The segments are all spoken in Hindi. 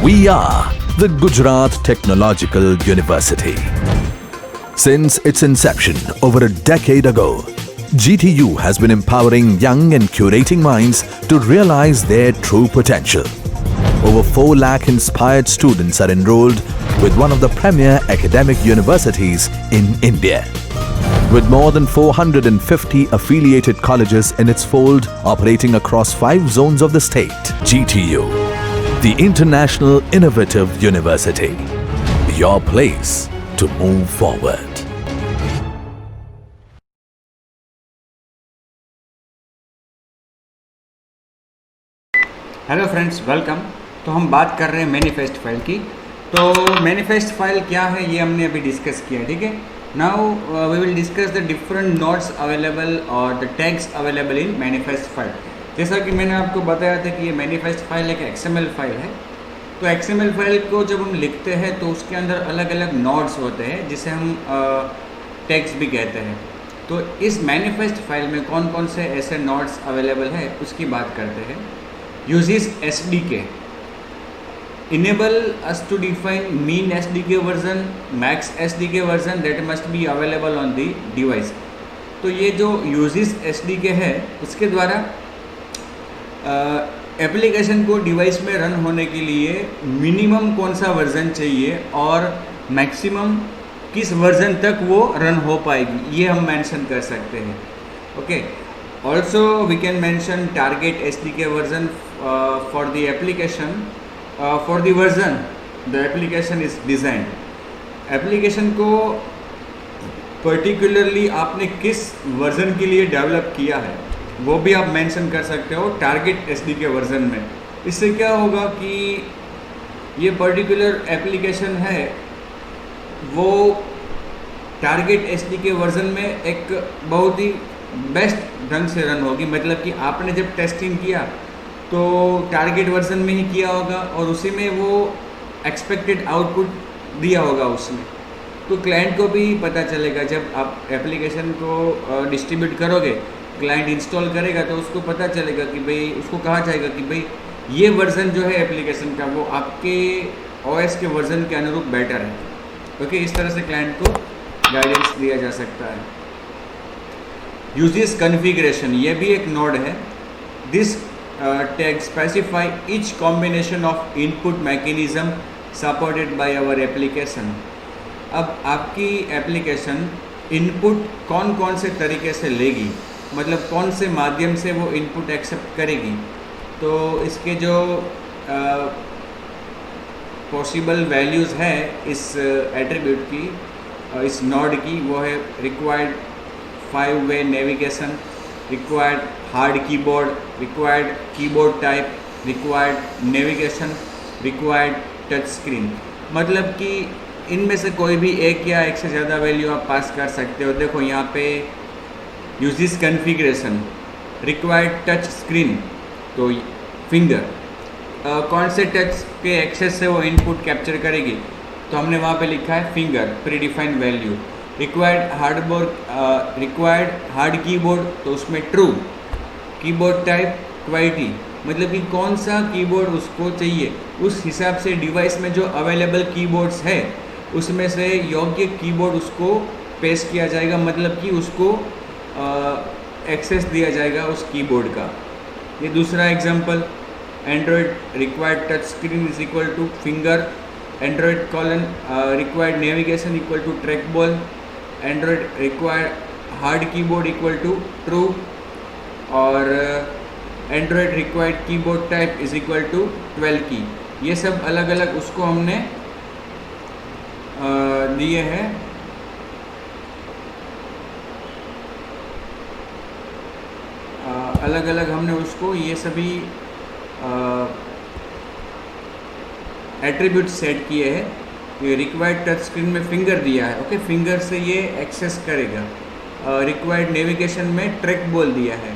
We are the Gujarat Technological University. Since its inception over a decade ago, GTU has been empowering young and curating minds to realize their true potential. Over 4 lakh inspired students are enrolled with one of the premier academic universities in India. With more than 450 affiliated colleges in its fold operating across 5 zones of the state, GTU, the International Innovative University, your place to move forward. Hello friends, welcome. तो हम बात कर रहे हैं मैनिफेस्ट फाइल की। तो मैनिफेस्ट फाइल क्या है ये हमने अभी डिस्कस किया, ठीक है। Now we will discuss the different notes available और the tags available in manifest file. जैसा कि मैंने आपको बताया था कि ये मैनिफेस्ट फाइल एक XML फाइल है। तो XML फाइल को जब हम लिखते हैं तो उसके अंदर अलग अलग नोट्स होते हैं जिसे हम टैग्स भी कहते हैं। तो इस मैनिफेस्ट फाइल में कौन कौन से ऐसे नोट्स अवेलेबल है उसकी बात करते हैं। uses SDK, enable us to define mean SDK version, max SDK version that must be available on the device। तो ये जो uses SDK है उसके द्वारा एप्लीकेशन को डिवाइस में रन होने के लिए मिनिमम कौन सा वर्जन चाहिए और मैक्सिमम किस वर्जन तक वो रन हो पाएगी ये हम मेंशन कर सकते हैं। Okay, also we can mention target SDK version for the application for the version the application is designed। Application को पर्टिकुलरली आपने किस वर्जन के लिए डेवलप किया है वो भी आप मेंशन कर सकते हो टारगेट SDK वर्जन में। इससे क्या होगा कि ये पर्टिकुलर एप्लीकेशन है वो टारगेट SDK वर्जन में एक बहुत ही बेस्ट ढंग से रन होगी। मतलब कि आपने जब टेस्टिंग किया तो टारगेट वर्जन में ही किया होगा और उसी में वो एक्सपेक्टेड आउटपुट दिया होगा उसमें। तो क्लाइंट को भी पता चलेगा, जब आप एप्लीकेशन को डिस्ट्रीब्यूट करोगे, क्लाइंट इंस्टॉल करेगा तो उसको पता चलेगा कि भाई, उसको कहा जाएगा कि भाई ये वर्जन जो है एप्लीकेशन का वो आपके OS के वर्जन के अनुरूप बेटर है। ओके, इस तरह से क्लाइंट को गाइडेंस दिया जा सकता है। यूजेस कॉन्फ़िगरेशन, ये भी एक नोड है। This tag specify each combination of input mechanism supported by our application। अब आपकी एप्लीकेशन इनपुट कौन कौन से तरीके से लेगी, मतलब कौन से माध्यम से वो इनपुट एक्सेप्ट करेगी। तो इसके जो पॉसिबल वैल्यूज़ है इस एट्रीब्यूट की, इस नोड की, वो है required 5-way navigation, required hard keyboard, required keyboard type, required navigation, required touch screen. मतलब कि इनमें से कोई भी एक या एक से ज़्यादा वैल्यू आप पास कर सकते हो। देखो यहाँ पे uses configuration, required touch screen, तो फिंगर कौन से टच के एक्सेस से वो इनपुट कैप्चर करेगी, तो हमने वहाँ पे लिखा है finger predefined value. Required hard keyboard, तो उसमें ट्रू। कीबोर्ड टाइप क्वालिटी, मतलब कि कौन सा कीबोर्ड उसको चाहिए, उस हिसाब से डिवाइस में जो अवेलेबल कीबोर्ड्स है उसमें से योग्य कीबोर्ड उसको पेश किया जाएगा, मतलब कि उसको एक्सेस दिया जाएगा उस कीबोर्ड का। ये दूसरा example. Android required touch screen is equal to finger, Android colon required navigation equal to track ball, Android required hard keyboard equal to true, और Android required keyboard type is equal to 12 की। ये सब अलग अलग उसको हमने दिए हैं। अलग अलग हमने उसको ये सभी एट्रीब्यूट सेट किए हैं। ये रिक्वायर्ड टच स्क्रीन में फिंगर दिया है, ओके, फिंगर से ये एक्सेस करेगा। रिक्वायर्ड नेविगेशन में ट्रैक बॉल दिया है,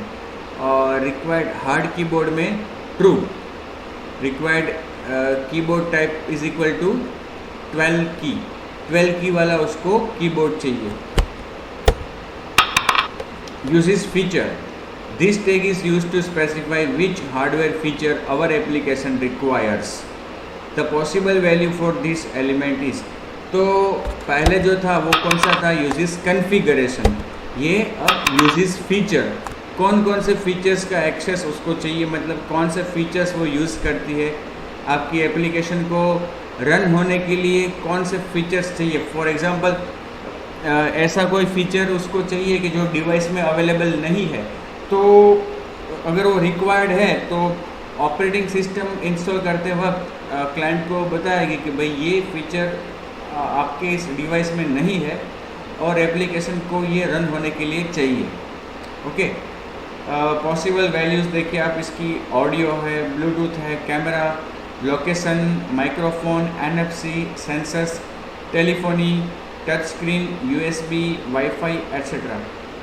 और रिक्वायर्ड हार्ड कीबोर्ड में true. Required keyboard type is equal to 12 key वाला उसको कीबोर्ड चाहिए। Uses feature, this tag is used to specify which hardware feature our application requires. The possible value for this element is, तो पहले जो था वो कौन सा था, यूजेस कन्फिगरेशन, ये अब यूजेस फीचर, कौन कौन से फीचर्स का एक्सेस उसको चाहिए, मतलब कौन से फीचर्स वो यूज़ करती है, आपकी एप्लीकेशन को रन होने के लिए कौन से फीचर्स चाहिए। फॉर एग्जांपल ऐसा कोई फीचर उसको चाहिए कि जो डिवाइस में अवेलेबल नहीं है, तो अगर वो रिक्वायर्ड है तो ऑपरेटिंग सिस्टम इंस्टॉल करते वक्त क्लाइंट को बताएगी कि भाई ये फीचर आपके इस डिवाइस में नहीं है और एप्लीकेशन को ये रन होने के लिए चाहिए। ओके, पॉसिबल वैल्यूज़ देखिए आप, इसकी ऑडियो है, ब्लूटूथ है, camera, location, microphone, NFC, sensors, telephony, touch screen, USB, wifi etcetera,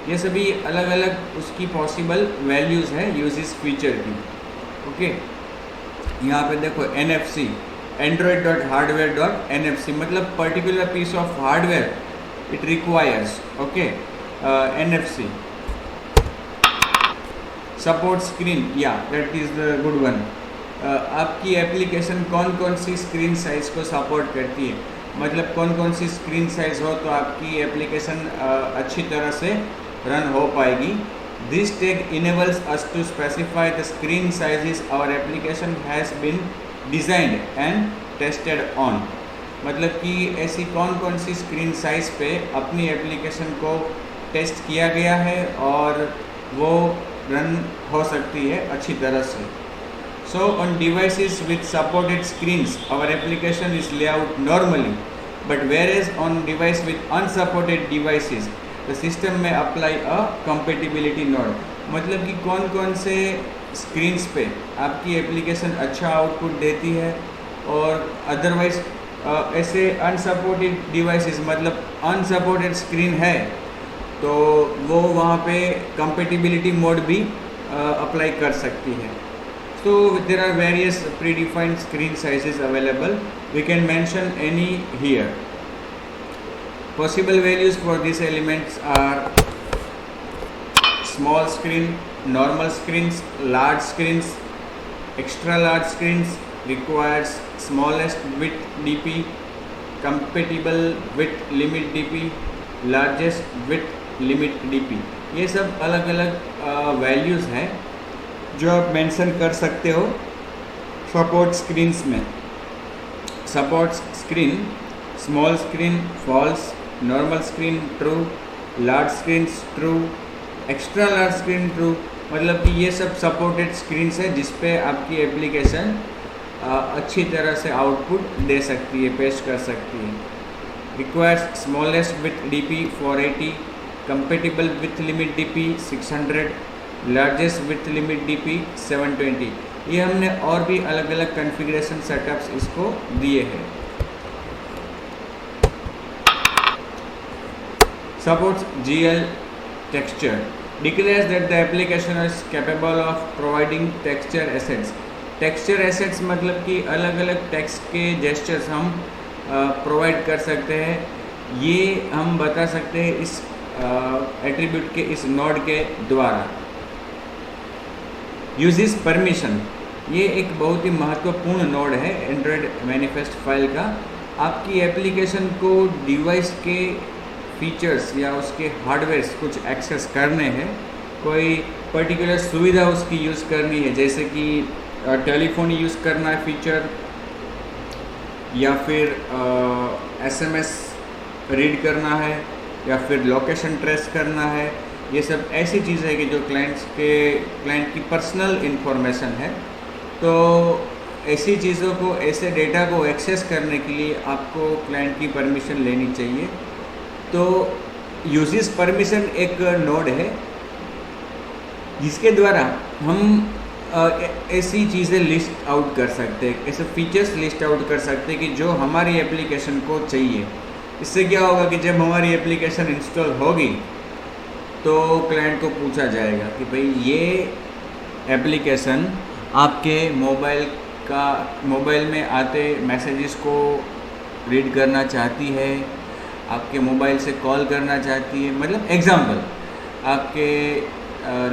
ये सभी अलग अलग उसकी पॉसिबल वैल्यूज़ है यूजेस फीचर की। ओके, यहाँ पे देखो NFC, android.hardware.nfc, मतलब particular piece of hardware it requires. Okay, NFC support screen, या that is the good one. आपकी एप्लीकेशन कौन कौन सी स्क्रीन साइज़ को सपोर्ट करती है, मतलब कौन कौन सी स्क्रीन साइज़ हो तो आपकी एप्लीकेशन अच्छी तरह से रन हो पाएगी। This tag enables us to specify the screen sizes our application has been designed and tested on, मतलब कि ऐसी कौन कौन सी स्क्रीन साइज़ पे अपनी एप्लीकेशन को टेस्ट किया गया है और वो रन हो सकती है अच्छी तरह से। So on devices with supported screens our application is layout normally, but whereas on device with unsupported devices the system may apply a compatibility node, मतलब कि कौन कौन से स्क्रीन्स पे आपकी एप्लीकेशन अच्छा आउटपुट देती है और अदरवाइज ऐसे अनसपोर्टेड डिवाइसेस, मतलब अनसपोर्टेड स्क्रीन है तो वो वहाँ पे कंपेटिबिलिटी मोड भी अप्लाई कर सकती है। So there are various predefined screen sizes available. We can mention any here. Possible values for these elements are small screen, normal screens, large screens, extra large screens, requires smallest width dp, compatible with limit dp, largest width limit dp। ये सब अलग अलग वैल्यूज़ हैं जो आप मेंशन कर सकते हो सपोर्ट स्क्रीन्स में। Support screen, small screen false, normal screen true, large screen true, extra large screen true, मतलब कि ये सब सपोर्टेड स्क्रीन्स है जिस पे आपकी एप्लीकेशन अच्छी तरह से आउटपुट दे सकती है, पेश कर सकती है। Requires smallest with DP 480, compatible with limit DP 600, largest with limit DP 720। ये हमने और भी अलग अलग कॉन्फ़िगरेशन सेटअप्स इसको दिए हैं। Supports GL texture, declares that the application is capable of providing texture assets. Texture assets मतलब कि अलग अलग टेक्स्ट के जेस्चर्स हम प्रोवाइड कर सकते हैं। ये हम बता सकते हैं इस एट्रीब्यूट के इस नोड के द्वारा। यूजेस परमिशन, ये एक बहुत ही महत्वपूर्ण नोड है एंड्रॉयड मैनिफेस्ट फाइल का। आपकी एप्लीकेशन को डिवाइस के फीचर्स या उसके हार्डवेयर कुछ एक्सेस करने हैं, कोई पर्टिकुलर सुविधा उसकी यूज़ करनी है, जैसे कि टेलीफोन यूज़ करना है फीचर, या फिर SMS रीड करना है, या फिर लोकेशन ट्रेस करना है। ये सब ऐसी चीज़ है कि जो क्लाइंट की पर्सनल इन्फॉर्मेशन है। तो ऐसी चीज़ों को, ऐसे डेटा को एक्सेस करने के लिए आपको क्लाइंट की परमिशन लेनी चाहिए। तो यूजेस परमिशन एक नोड है जिसके द्वारा हम ऐसी चीज़ें लिस्ट आउट कर सकते हैं, ऐसे फीचर्स लिस्ट आउट कर सकते हैं कि जो हमारी एप्लीकेशन को चाहिए। इससे क्या होगा कि जब हमारी एप्लीकेशन इंस्टॉल होगी तो क्लाइंट को पूछा जाएगा कि भाई ये एप्लीकेशन आपके मोबाइल में आते मैसेजेस को रीड करना चाहती है, आपके मोबाइल से कॉल करना चाहती है, मतलब एग्जाम्पल आपके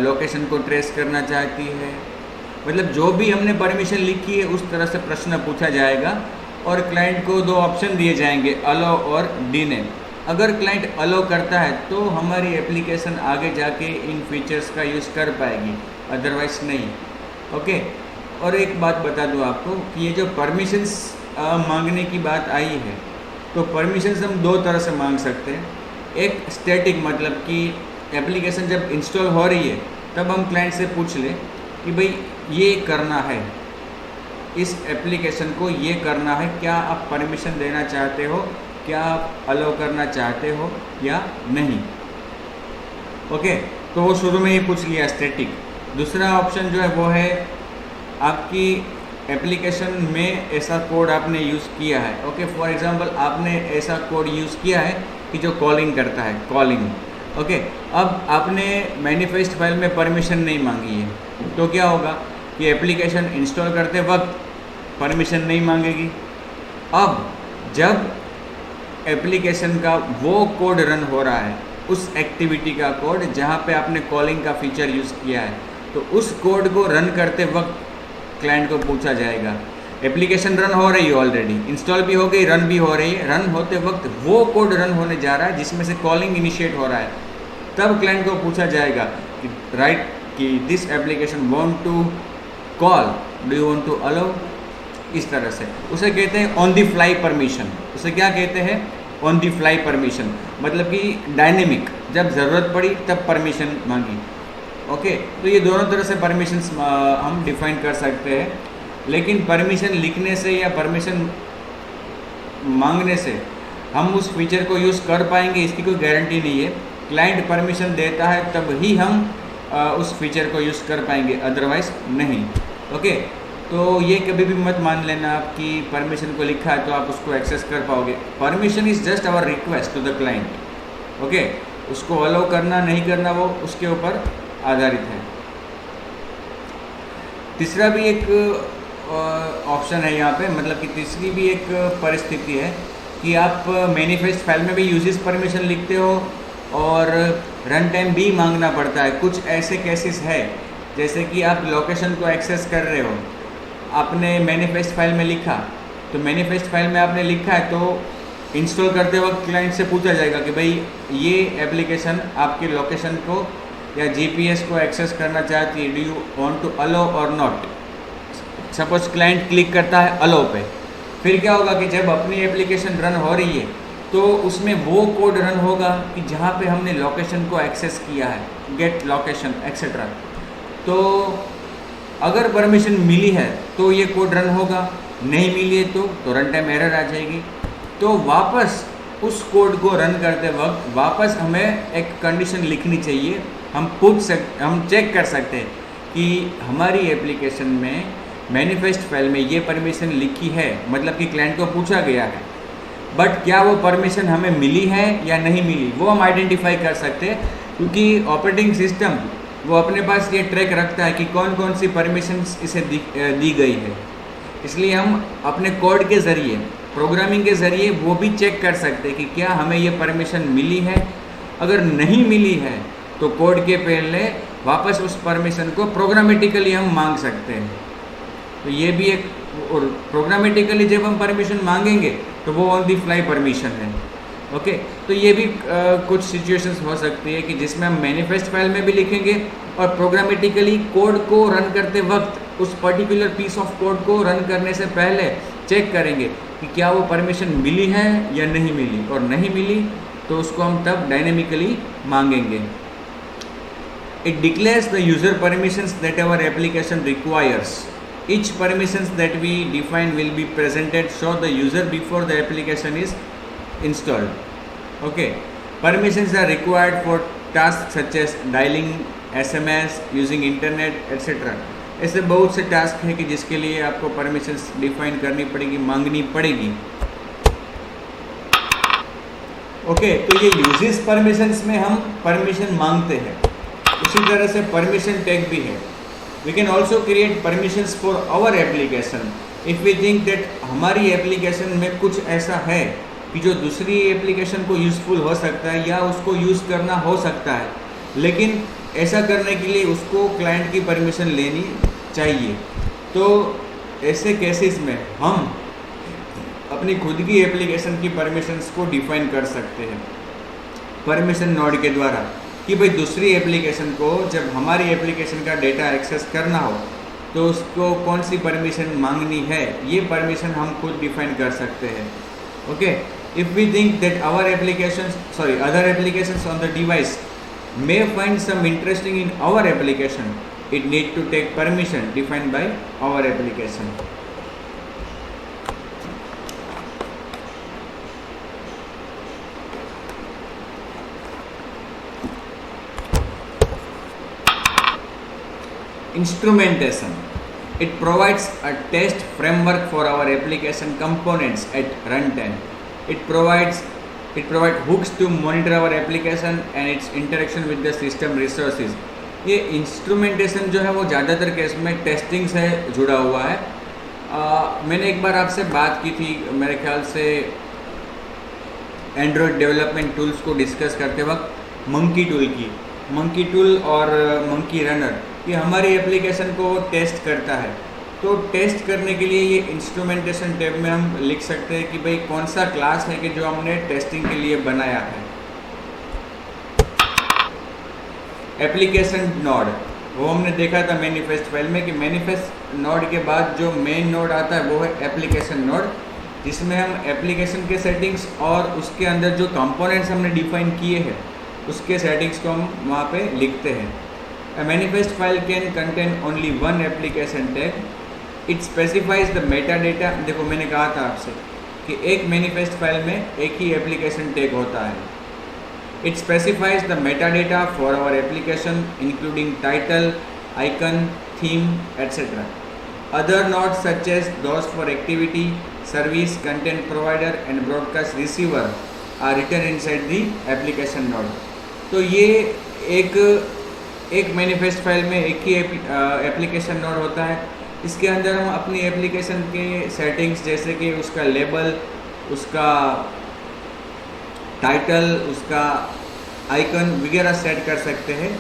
लोकेशन को ट्रेस करना चाहती है, मतलब जो भी हमने परमिशन लिखी है उस तरह से प्रश्न पूछा जाएगा और क्लाइंट को 2 ऑप्शन दिए जाएंगे, अलो और डिने। अगर क्लाइंट अलो करता है तो हमारी एप्लीकेशन आगे जाके इन फीचर्स का यूज़ कर पाएगी, अदरवाइज नहीं। ओके, और एक बात बता दूं आपको कि ये जो परमिशंस मांगने की बात आई है, तो परमिशंस हम 2 तरह से मांग सकते हैं। एक स्टैटिक, मतलब कि एप्लीकेशन जब इंस्टॉल हो रही है तब हम क्लाइंट से पूछ लें कि भाई ये करना है, इस एप्लीकेशन को ये करना है, क्या आप परमिशन देना चाहते हो, क्या आप अलाउ करना चाहते हो या नहीं। ओके, तो वो शुरू में ही पूछ लिया स्टैटिक। दूसरा ऑप्शन जो है वो है आपकी एप्लीकेशन में ऐसा कोड आपने यूज़ किया है। ओके, फॉर एग्जांपल आपने ऐसा कोड यूज़ किया है कि जो कॉलिंग करता है, कॉलिंग। ओके, अब आपने मैनिफेस्ट फाइल में परमिशन नहीं मांगी है, तो क्या होगा कि एप्लीकेशन इंस्टॉल करते वक्त परमिशन नहीं मांगेगी। अब जब एप्लीकेशन का वो कोड रन हो रहा है, उस एक्टिविटी का कोड जहाँ पे आपने कॉलिंग का फीचर यूज़ किया है, तो उस कोड को रन करते वक्त क्लाइंट को पूछा जाएगा। एप्लीकेशन रन हो रही है, ऑलरेडी इंस्टॉल भी हो गई, रन भी हो रही है, रन होते वक्त वो कोड रन होने जा रहा है जिसमें से कॉलिंग इनिशिएट हो रहा है, तब क्लाइंट को पूछा जाएगा कि राइट कि this application want to call, do you want to allow, इस तरह से। उसे कहते हैं ऑन द फ्लाई परमिशन। उसे क्या कहते हैं? ऑन द फ्लाई परमिशन, मतलब कि डायनेमिक, जब ज़रूरत पड़ी तब परमिशन मांगी। ओके, तो ये दोनों तरह से परमिशंस हम डिफाइन कर सकते हैं, लेकिन परमिशन लिखने से या परमिशन मांगने से हम उस फीचर को यूज़ कर पाएंगे इसकी कोई गारंटी नहीं है। क्लाइंट परमिशन देता है तब ही हम उस फीचर को यूज़ कर पाएंगे, अदरवाइज नहीं। ओके, तो ये कभी भी मत मान लेना आप कि परमिशन को लिखा है तो आप उसको एक्सेस कर पाओगे। Permission is just our request to the client. Okay, उसको अलाउ करना नहीं करना वो उसके ऊपर आधारित है। तीसरा भी एक ऑप्शन है यहाँ पे, मतलब कि तीसरी भी एक परिस्थिति है कि आप मैनिफेस्ट फाइल में भी यूजेस परमिशन लिखते हो और रन टाइम भी मांगना पड़ता है। कुछ ऐसे केसेस है जैसे कि आप लोकेशन को एक्सेस कर रहे हो, आपने मैनिफेस्ट फाइल में लिखा, तो मैनिफेस्ट फाइल में आपने लिखा है तो इंस्टॉल करते वक्त क्लाइंट से पूछा जाएगा कि भाई ये एप्लीकेशन आपके लोकेशन को या जीपीएस को एक्सेस करना चाहती है, do you want to allow और नॉट। सपोज क्लाइंट क्लिक करता है अलाउ पे, फिर क्या होगा कि जब अपनी एप्लीकेशन रन हो रही है तो उसमें वो कोड रन होगा कि जहाँ पे हमने लोकेशन को एक्सेस किया है, गेट लोकेशन एक्सेट्रा। तो अगर परमिशन मिली है तो ये कोड रन होगा, नहीं मिली है तो रन टाइम एरर आ जाएगी। तो वापस उस कोड को रन करते वक्त वापस हमें एक कंडीशन लिखनी चाहिए। हम चेक कर सकते हैं कि हमारी एप्लीकेशन में मैनिफेस्ट फाइल में ये परमिशन लिखी है, मतलब कि क्लाइंट को पूछा गया है, बट क्या वो परमिशन हमें मिली है या नहीं मिली, वो हम आइडेंटिफाई कर सकते हैं, क्योंकि ऑपरेटिंग सिस्टम वो अपने पास ये ट्रैक रखता है कि कौन कौन सी परमिशंस इसे दी गई है। इसलिए हम अपने कोड के ज़रिए, प्रोग्रामिंग के ज़रिए वो भी चेक कर सकते हैं कि क्या हमें ये परमिशन मिली है। अगर नहीं मिली है तो कोड के पहले वापस उस परमिशन को प्रोग्रामेटिकली हम मांग सकते हैं। तो ये भी एक, और प्रोग्रामेटिकली जब हम परमिशन मांगेंगे तो वो ऑन द फ्लाई परमिशन है। ओके, तो ये भी कुछ सिचुएशंस हो सकती है कि जिसमें हम मैनिफेस्ट फाइल में भी लिखेंगे और प्रोग्रामेटिकली कोड को रन करते वक्त उस पर्टिकुलर पीस ऑफ कोड को रन करने से पहले चेक करेंगे कि क्या वो परमिशन मिली है या नहीं मिली, और नहीं मिली तो उसको हम तब डायनेमिकली मांगेंगे। It declares the user permissions that our application requires. Each permissions that we define will be presented show the user before the application is installed. Okay, permissions are required for tasks such as dialing, SMS, using internet, etc. ऐसे बहुत से टास्क हैं कि जिसके लिए आपको परमिशंस डिफाइन करनी पड़ेगी, मांगनी पड़ेगी। ओके, तो ये यूजेस परमिशंस में हम परमिशन मांगते हैं। उसी तरह से परमिशन टैग भी है। We can also create permissions for our application if we think that हमारी एप्लीकेशन में कुछ ऐसा है कि जो दूसरी एप्लीकेशन को यूज़फुल हो सकता है या उसको यूज़ करना हो सकता है, लेकिन ऐसा करने के लिए उसको क्लाइंट की परमिशन लेनी चाहिए। तो ऐसे केसेस में हम अपनी खुद की एप्लीकेशन की परमिशंस को डिफाइन कर सकते हैं परमिशन नोड के द्वारा, कि भाई दूसरी एप्लीकेशन को जब हमारी एप्लीकेशन का डेटा एक्सेस करना हो तो उसको कौन सी परमिशन मांगनी है, ये परमिशन हम खुद डिफाइन कर सकते हैं। Okay, if we think that other applications on the device may find some interesting in our application, it need to take permission defined by our application. Instrumentation. It provides a test framework for our application components at runtime. It provides hooks to monitor our application and its interaction with the system resources. ये इंस्ट्रूमेंटेशन जो है वो ज़्यादातर केस में टेस्टिंग से जुड़ा हुआ है। मैंने एक बार आपसे बात की थी मेरे ख्याल से एंड्रॉयड डेवलपमेंट टूल्स को डिस्कस करते वक्त मंकी टूल और मंकी रनर, ये हमारी एप्लीकेशन को टेस्ट करता है। तो टेस्ट करने के लिए ये इंस्ट्रूमेंटेशन टैब में हम लिख सकते हैं कि भाई कौन सा क्लास है कि जो हमने टेस्टिंग के लिए बनाया है। एप्लीकेशन नोड, वो हमने देखा था मैनिफेस्ट फाइल में कि मैनिफेस्ट नोड के बाद जो मेन नोड आता है वो है एप्लीकेशन नोड, जिसमें हम एप्लीकेशन के सेटिंग्स और उसके अंदर जो कंपोनेंट्स हमने डिफाइन किए हैं उसके सेटिंग्स को हम वहाँ पे लिखते हैं। A manifest file can contain only one application tag. It specifies the metadata. देखो मैंने कहा था आपसे कि एक मैनिफेस्ट फाइल में एक ही एप्लीकेशन टैग होता है। It specifies the metadata for our application including title, icon, theme, etc. Other nodes such as those for activity, service, content provider and broadcast receiver are written inside the application node. तो ये एक मैनिफेस्ट फाइल में एक ही एप्लीकेशन नोड होता है। इसके अंदर हम अपनी एप्लीकेशन के सेटिंग्स जैसे कि उसका लेबल, उसका टाइटल, उसका आइकन वगैरह सेट कर सकते हैं।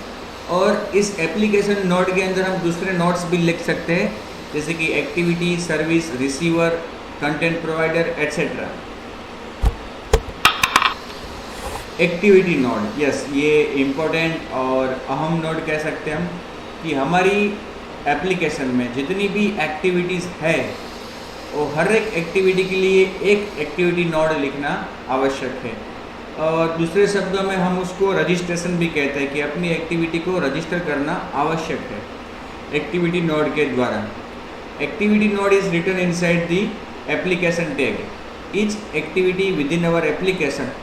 और इस एप्लीकेशन नोड के अंदर हम दूसरे नोड्स भी लिख सकते हैं जैसे कि activity, service, receiver, content provider etcetera. Activity node, yes, ये इम्पोर्टेंट और अहम नोड कह सकते हैं हम कि हमारी एप्लीकेशन में जितनी भी एक्टिविटीज़ है वो हर एक एक्टिविटी के लिए एक एक्टिविटी नोड लिखना आवश्यक है। और दूसरे शब्दों में हम उसको रजिस्ट्रेशन भी कहते हैं कि अपनी एक्टिविटी को रजिस्टर करना आवश्यक है एक्टिविटी नोड के द्वारा। Activity node is written inside the application tag. Each activity within our application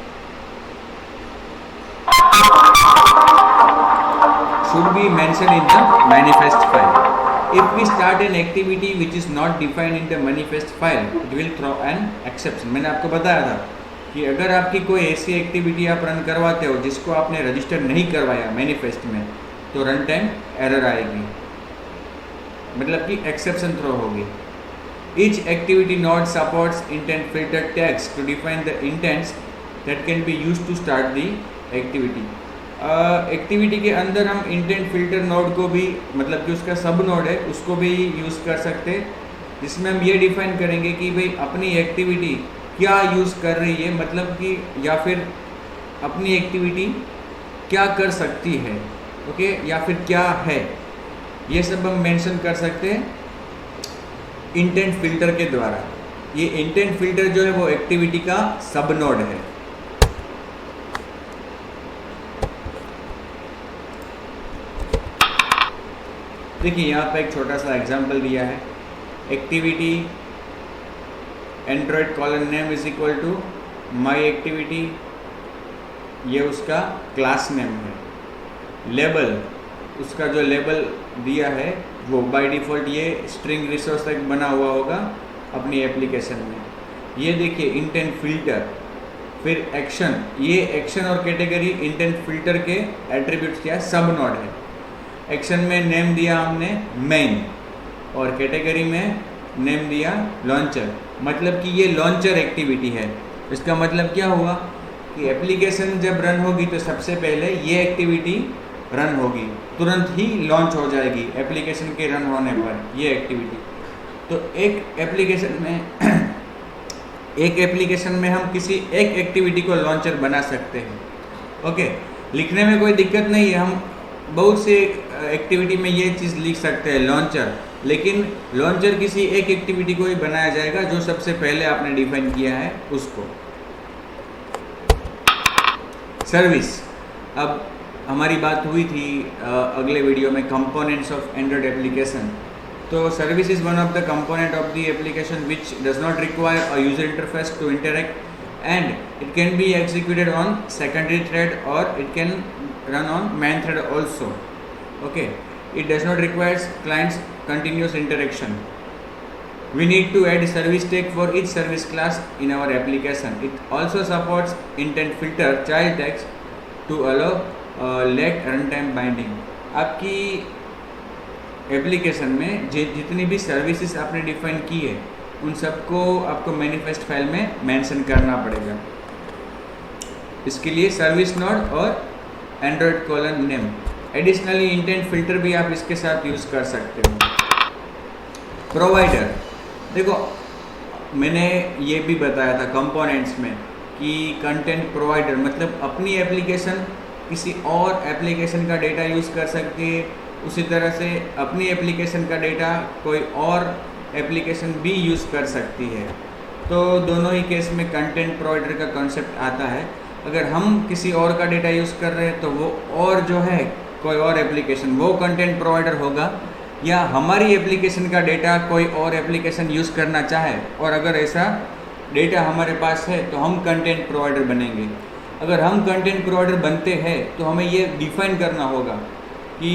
should be mentioned in the manifest file. If we start an activity which is not defined in the manifest file, it will throw an exception. मैंने आपको बताया था कि अगर आपकी कोई ऐसी एक्टिविटी आप रन करवाते हो जिसको आपने रजिस्टर नहीं करवाया मैनिफेस्ट में, तो रन टाइम एरर आएगी, मतलब कि एक्सेप्शन थ्रो होगी। Each activity node supports intent filter tags to define the intents that can be used to start the activity. Activity के अंदर हम इंटेंट फिल्टर नोड को भी, मतलब कि उसका सब नोड है, उसको भी यूज़ कर सकते हैं, जिसमें हम ये डिफाइन करेंगे कि भाई अपनी एक्टिविटी क्या यूज़ कर रही है, मतलब कि या फिर अपनी एक्टिविटी क्या कर सकती है, ओके, या फिर क्या है, ये सब हम मेंशन कर सकते हैं इंटेंट फिल्टर के द्वारा। ये इंटेंट फिल्टर जो है वो एक्टिविटी का सब नोड है। देखिए यहाँ पे एक छोटा सा एग्जांपल दिया है। Activity android colon name is equal to my activity, ये उसका क्लास नेम है। लेबल, उसका जो लेबल दिया है वो बाय डिफ़ॉल्ट ये स्ट्रिंग रिसोर्स तक बना हुआ होगा अपनी एप्लीकेशन में। ये देखिए इंटेंट फिल्टर, फिर एक्शन, ये एक्शन और कैटेगरी इंटेंट फिल्टर के एट्रीब्यूट्स क्या सब नोड है। एक्शन में नेम दिया हमने मेन और कैटेगरी में नेम दिया लॉन्चर, मतलब कि ये लॉन्चर एक्टिविटी है। इसका मतलब क्या हुआ कि एप्लीकेशन जब रन होगी तो सबसे पहले ये एक्टिविटी रन होगी, तुरंत ही लॉन्च हो जाएगी एप्लीकेशन के रन होने पर ये एक्टिविटी। तो एक एप्लीकेशन में हम किसी एक एक्टिविटी को लॉन्चर बना सकते हैं। ओके, लिखने में कोई दिक्कत नहीं है, हम बहुत से एक्टिविटी में ये चीज़ लिख सकते हैं लॉन्चर, लेकिन लॉन्चर किसी एक एक्टिविटी को ही बनाया जाएगा जो सबसे पहले आपने डिफाइन किया है उसको। सर्विस, अब हमारी बात हुई थी अगले वीडियो में कंपोनेंट्स ऑफ एंड्रॉयड एप्लीकेशन। तो service is one of the component of the application which does not require a user interface to interact and it can be executed on secondary thread और it can run on main thread also. Okay, it does not require clients continuous interaction. We need to add service tag for each service class in our application. It also supports intent filter child tags to allow late runtime binding. आपकी एप्लीकेशन में जितनी भी सर्विसेज आपने डिफाइन की है उन सबको आपको मैनिफेस्ट फाइल में मेंशन करना पड़ेगा। इसके लिए सर्विस नोड और Android colon name, additionally intent filter भी आप इसके साथ यूज़ कर सकते हो। प्रोवाइडर, देखो मैंने ये भी बताया था कंपोनेंट्स में कि कंटेंट प्रोवाइडर मतलब अपनी एप्लीकेशन किसी और एप्लीकेशन का डेटा यूज़ कर सकती है, उसी तरह से अपनी एप्लीकेशन का डेटा कोई और एप्लीकेशन भी यूज़ कर सकती है। तो दोनों ही केस में कंटेंट प्रोवाइडर का कॉन्सेप्ट आता है। अगर हम किसी और का डेटा यूज़ कर रहे हैं तो वो और जो है कोई और एप्लीकेशन वो कंटेंट प्रोवाइडर होगा, या हमारी एप्लीकेशन का डेटा कोई और एप्लीकेशन यूज़ करना चाहे और अगर ऐसा डेटा हमारे पास है तो हम कंटेंट प्रोवाइडर बनेंगे। अगर हम कंटेंट प्रोवाइडर बनते हैं तो हमें ये डिफाइन करना होगा कि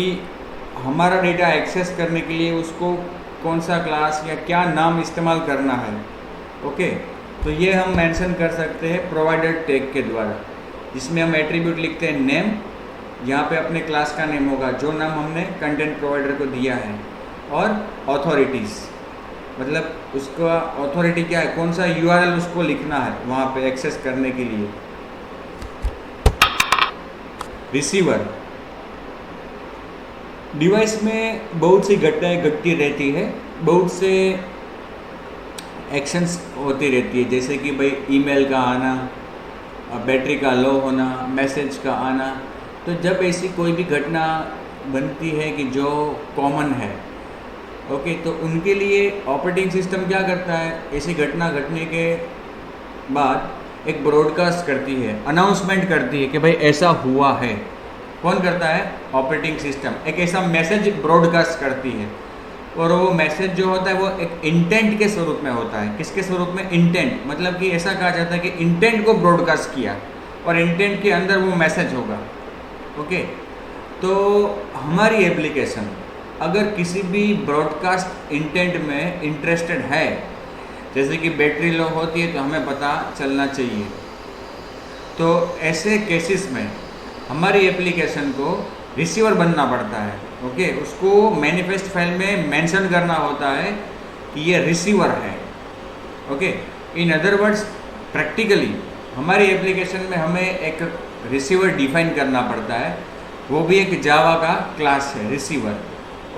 हमारा डेटा एक्सेस करने के लिए उसको कौन सा क्लास या क्या नाम इस्तेमाल करना है। ओके, तो ये हम मेंशन कर सकते हैं प्रोवाइडर टैग के द्वारा, जिसमें हम एट्रीब्यूट लिखते हैं नेम, यहाँ पे अपने क्लास का नेम होगा जो नाम हमने कंटेंट प्रोवाइडर को दिया है, और ऑथोरिटीज़ मतलब उसका ऑथोरिटी क्या है, कौन सा यूआरएल उसको लिखना है वहाँ पे एक्सेस करने के लिए। रिसीवर, डिवाइस में बहुत सी घटनाएं घटती रहती है, बहुत से एक्शंस होती रहती है, जैसे कि भाई ईमेल का आना, बैटरी का लो होना, मैसेज का आना। तो जब ऐसी कोई भी घटना बनती है कि जो कॉमन है, ओके, तो उनके लिए ऑपरेटिंग सिस्टम क्या करता है, ऐसी घटना घटने के बाद एक ब्रॉडकास्ट करती है, अनाउंसमेंट करती है कि भाई ऐसा हुआ है। कौन करता है? ऑपरेटिंग सिस्टम एक ऐसा मैसेज ब्रॉडकास्ट करती है, और वो मैसेज जो होता है वो एक इंटेंट के स्वरूप में होता है। किसके स्वरूप में? इंटेंट, मतलब कि ऐसा कहा जाता है कि इंटेंट को ब्रॉडकास्ट किया और इंटेंट के अंदर वो मैसेज होगा। ओके, तो हमारी एप्लीकेशन अगर किसी भी ब्रॉडकास्ट इंटेंट में इंटरेस्टेड है, जैसे कि बैटरी लो होती है तो हमें पता चलना चाहिए, तो ऐसे केसेस में हमारी एप्लीकेशन को रिसीवर बनना पड़ता है। ओके, उसको मैनिफेस्ट फाइल में मेंशन करना होता है कि ये रिसीवर है। Okay, in other words practically हमारी एप्लीकेशन में हमें एक रिसीवर डिफाइन करना पड़ता है, वो भी एक जावा का क्लास है रिसीवर,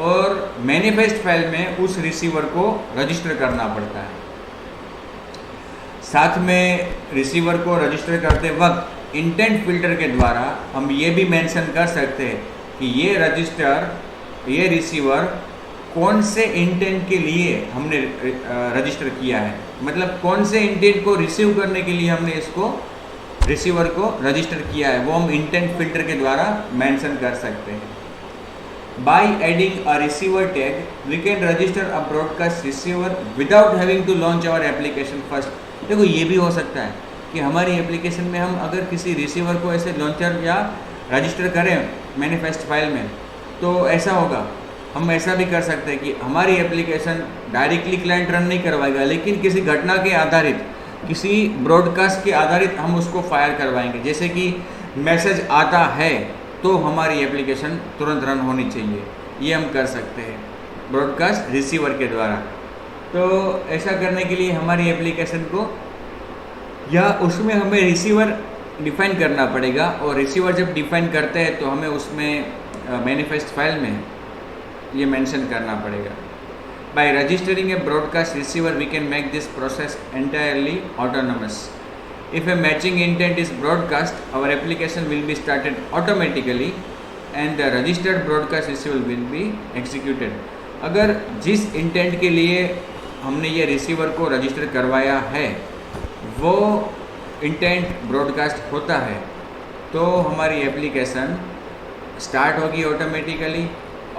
और मैनिफेस्ट फाइल में उस रिसीवर को रजिस्टर करना पड़ता है। साथ में रिसीवर को रजिस्टर करते वक्त इंटेंट फिल्टर के द्वारा हम ये भी मेंशन कर सकते हैं कि ये रिसीवर कौन से इंटेंट के लिए हमने रजिस्टर किया है, मतलब कौन से इंटेंट को रिसीव करने के लिए हमने इसको रिसीवर को रजिस्टर किया है, वो हम इंटेंट फिल्टर के द्वारा मेंशन कर सकते हैं। By adding a receiver tag we can register a broadcast receiver without having to launch our application first. देखो, ये भी हो सकता है कि हमारी एप्लीकेशन में हम अगर किसी रिसीवर को ऐसे लॉन्चर या रजिस्टर करें मैनिफेस्ट फाइल में, तो ऐसा होगा, हम ऐसा भी कर सकते हैं कि हमारी एप्लीकेशन डायरेक्टली क्लाइंट रन नहीं करवाएगा, लेकिन किसी घटना के आधारित, किसी ब्रॉडकास्ट के आधारित हम उसको फायर करवाएंगे। जैसे कि मैसेज आता है तो हमारी एप्लीकेशन तुरंत रन होनी चाहिए, ये हम कर सकते हैं ब्रॉडकास्ट रिसीवर के द्वारा। तो ऐसा करने के लिए हमारी एप्लीकेशन को या उसमें हमें रिसीवर डिफाइन करना पड़ेगा, और रिसीवर जब डिफाइन करते हैं तो हमें उसमें मैनिफेस्ट फाइल में ये मेंशन करना पड़ेगा। By registering a broadcast receiver we can make this process entirely autonomous. If a matching intent is broadcast our application will be started automatically and the registered broadcast receiver will be executed. अगर जिस इंटेंट के लिए हमने ये रिसीवर को रजिस्टर करवाया है वो इंटेंट ब्रॉडकास्ट होता है तो हमारी एप्लीकेशन स्टार्ट होगी ऑटोमेटिकली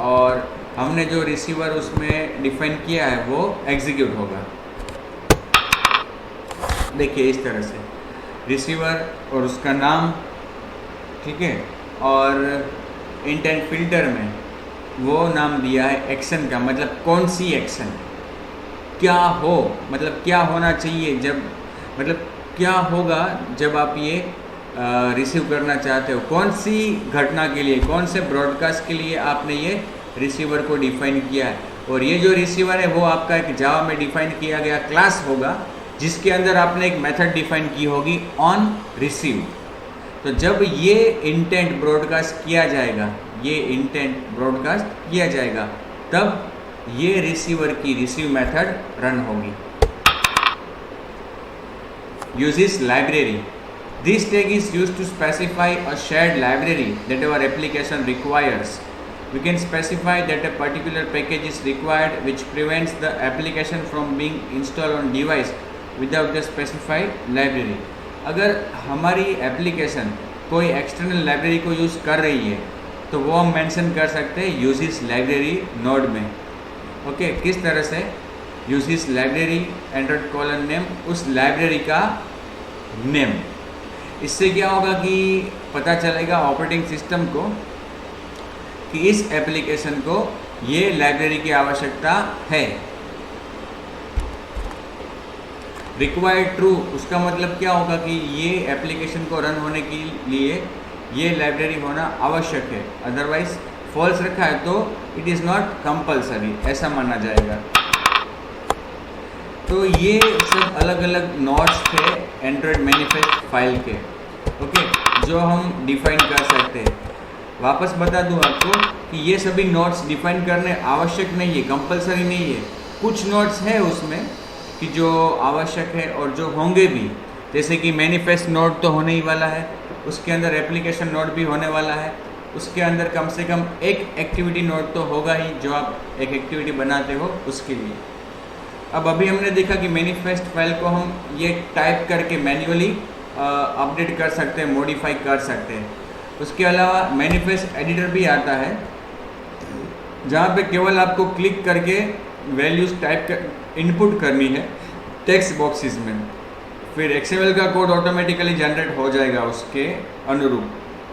और हमने जो रिसीवर उसमें डिफाइन किया है वो एग्जीक्यूट होगा। देखिए इस तरह से रिसीवर और उसका नाम, ठीक है, और इंटेंट फिल्टर में वो नाम दिया है एक्शन का, मतलब कौन सी एक्शन, क्या हो, मतलब क्या होना चाहिए, जब मतलब क्या होगा जब आप ये रिसीव करना चाहते हो, कौन सी घटना के लिए, कौन से ब्रॉडकास्ट के लिए आपने ये रिसीवर को डिफाइन किया है। और ये जो रिसीवर है वो आपका एक जावा में डिफाइन किया गया क्लास होगा जिसके अंदर आपने एक मेथड डिफाइन की होगी ऑन रिसीव। तो जब ये इंटेंट ब्रॉडकास्ट किया जाएगा, ये इंटेंट ब्रॉडकास्ट किया जाएगा, तब ये रिसीवर की रिसीव मेथड रन होगी। Uses library. This tag is used to specify a shared library that our application requires. We can specify that a particular package is required which prevents the application from being installed on device without the specified library. अगर हमारी एप्लीकेशन कोई एक्सटर्नल लाइब्रेरी को यूज़ कर रही है तो वो हम मेंशन कर सकते हैं यूजेस लाइब्रेरी नोड में। ओके, किस तरह से uses library Android colon name, उस लाइब्रेरी का नेम। इससे क्या होगा कि पता चलेगा ऑपरेटिंग सिस्टम को कि इस एप्लीकेशन को ये लाइब्रेरी की आवश्यकता है। रिक्वायर्ड ट्रू, उसका मतलब क्या होगा कि ये एप्लीकेशन को रन होने के लिए ये लाइब्रेरी होना आवश्यक है, अदरवाइज फॉल्स रखा है तो इट इज़ नॉट कंपल्सरी, ऐसा माना जाएगा। तो ये सब अलग अलग नोट्स थे एंड्रॉयड मैनिफेस्ट फाइल के, ओके, जो हम डिफाइन कर सकते हैं। वापस बता दूं आपको कि ये सभी नोट्स डिफाइन करने आवश्यक नहीं है, कंपलसरी नहीं है। कुछ नोट्स है उसमें कि जो आवश्यक है और जो होंगे भी, जैसे कि मैनिफेस्ट नोट तो होने ही वाला है, उसके अंदर एप्लीकेशन नोट भी होने वाला है, उसके अंदर कम से कम एक एक्टिविटी नोट तो होगा ही जो आप एक एक्टिविटी बनाते हो उसके लिए। अब अभी हमने देखा कि मैनिफेस्ट फाइल को हम ये टाइप करके मैन्युअली अपडेट कर सकते हैं, मॉडिफाई कर सकते हैं। उसके अलावा मैनिफेस्ट एडिटर भी आता है जहाँ पे केवल आपको क्लिक करके वैल्यूज़ टाइप कर इनपुट करनी है टेक्स्ट बॉक्सेस में, फिर एक्सएमएल का कोड ऑटोमेटिकली जनरेट हो जाएगा उसके अनुरूप।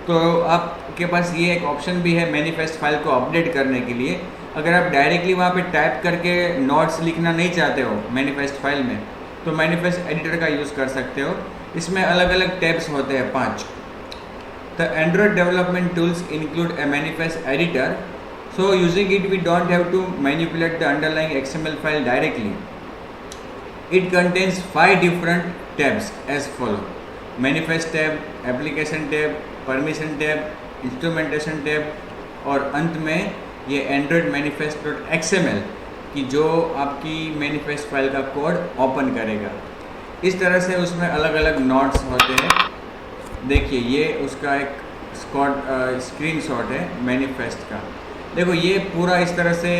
तो आपके पास ये एक ऑप्शन भी है मैनिफेस्ट फाइल को अपडेट करने के लिए। अगर आप डायरेक्टली वहाँ पे टाइप करके नोट्स लिखना नहीं चाहते हो मैनिफेस्ट फाइल में तो मैनिफेस्ट एडिटर का यूज़ कर सकते हो। इसमें अलग अलग टैब्स होते हैं 5। The Android development tools include A manifest editor, so using it we don't have to manipulate the underlying XML file directly. It contains 5 different tabs as follow: manifest tab, application tab, permission tab, instrumentation tab और अंत में ये Android manifest.xml की जो आपकी मैनिफेस्ट फाइल का कोड ओपन करेगा। इस तरह से उसमें अलग अलग नोट्स होते हैं। देखिए ये उसका एक स्क्रीनशॉट है मैनिफेस्ट का। देखो ये पूरा इस तरह से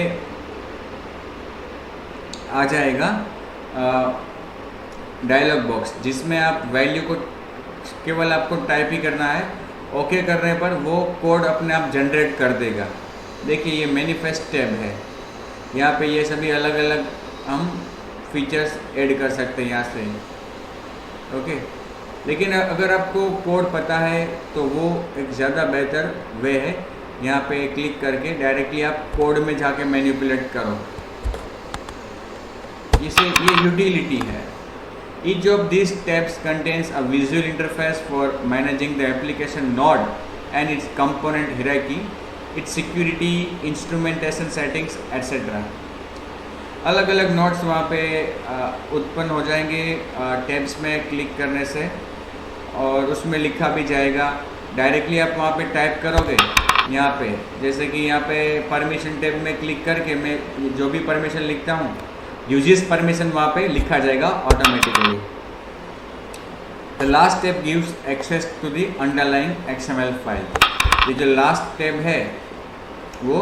आ जाएगा डायलॉग बॉक्स जिसमें आप वैल्यू को केवल आपको टाइप ही करना है, ओके करने पर वो कोड अपने आप जनरेट कर देगा। देखिए ये मैनिफेस्ट टैब है, यहाँ पे ये सभी अलग अलग हम फीचर्स ऐड कर सकते हैं यहाँ से, ओके। लेकिन अगर आपको कोड पता है तो वो एक ज़्यादा बेहतर वे है, यहाँ पे क्लिक करके डायरेक्टली आप कोड में जाके मैनिपुलेट करो। इसे ये यूटिलिटी है। Each of these tabs contains a visual interface for managing the application node and its component hierarchy, its security, instrumentation settings, etc. अलग अलग नोट्स वहाँ पे उत्पन्न हो जाएंगे टैब्स में क्लिक करने से और उसमें लिखा भी जाएगा। डायरेक्टली आप वहाँ पे टाइप करोगे यहाँ पे, जैसे कि यहाँ पे परमिशन टैब में क्लिक करके मैं जो भी परमिशन लिखता हूँ, यूजेस परमिशन वहाँ पे लिखा जाएगा automatically. The last tab gives access to the underlying XML file. ये जो लास्ट टैब है वो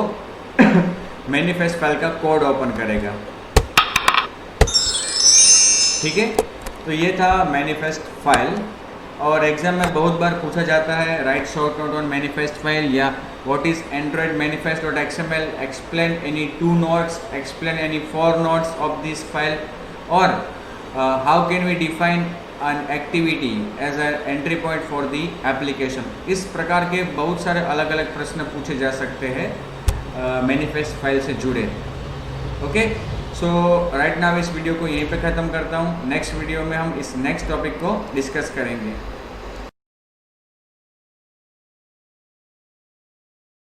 मैनिफेस्ट फाइल का कोड ओपन करेगा। ठीक है, तो ये था मैनिफेस्ट फाइल। और एग्जाम में बहुत बार पूछा जाता है write short note on manifest file, या what is Android manifest dot XML, explain any 2 notes, explain any 4 notes of this file, और how can we define an activity as an entry point for the application. इस प्रकार के बहुत सारे अलग अलग प्रश्न पूछे जा सकते हैं मैनिफेस्ट फाइल से जुड़े। ओके, सो राइट नाउ इस वीडियो को यहीं पे ख़त्म करता हूँ। नेक्स्ट वीडियो में हम इस नेक्स्ट टॉपिक को डिस्कस करेंगे।